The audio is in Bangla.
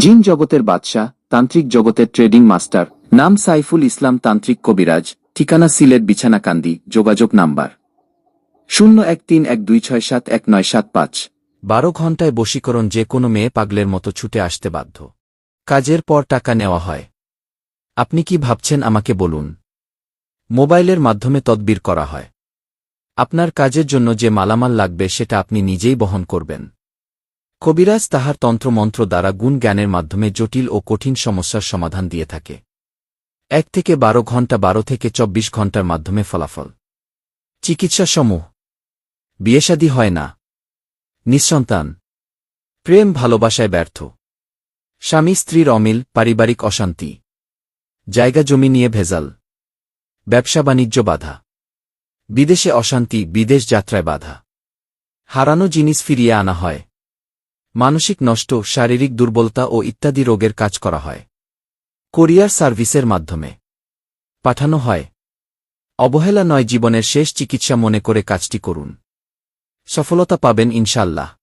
জিন জগতের বাদশাহ, তান্ত্রিক জগতের ট্রেডিং মাস্টার, নাম সাইফুল ইসলাম তান্ত্রিক কবিরাজ, ঠিকানা সিলেট বিছানাকান্দি, যোগাযোগ নাম্বার 0131267197৫। 12 ঘণ্টায় বশীকরণ। যে কোনো মেয়ে পাগলের মতো ছুটে আসতে বাধ্য। কাজের পর টাকা নেওয়া হয়। আপনি কি ভাবছেন আমাকে বলুন। মোবাইলের মাধ্যমে তদবির করা হয়। আপনার কাজের জন্য যে মালামাল লাগবে সেটা আপনি নিজেই বহন করবেন। কবিরাজ তাহার তন্ত্রমন্ত্র দ্বারা গুণ জ্ঞানের মাধ্যমে জটিল ও কঠিন সমস্যার সমাধান দিয়ে থাকে। 1 থেকে 12 ঘণ্টা, 12 থেকে 24 ঘণ্টার মাধ্যমে ফলাফল। চিকিৎসা সমূহ: বিয়েশাদী হয় না, নিঃসন্তান, প্রেম ভালোবাসায় ব্যর্থ, স্বামী স্ত্রীর অমিল, পারিবারিক অশান্তি, জায়গা জমি নিয়ে ভেজাল, ব্যবসা বাণিজ্য বাধা, বিদেশে অশান্তি, বিদেশ যাত্রায় বাধা, হারানো জিনিস ফিরিয়ে আনা হয়, মানসিক নষ্ট, শারীরিক দুর্বলতা ও ইত্যাদি রোগের কাজ করা হয়। কোরিয়ার সার্ভিসের মাধ্যমে পাঠানো হয়। অবহেলা নয়, জীবনের শেষ চিকিৎসা মনে করে কাজটি করুন। সফলতা পাবেন ইনশাল্লাহ।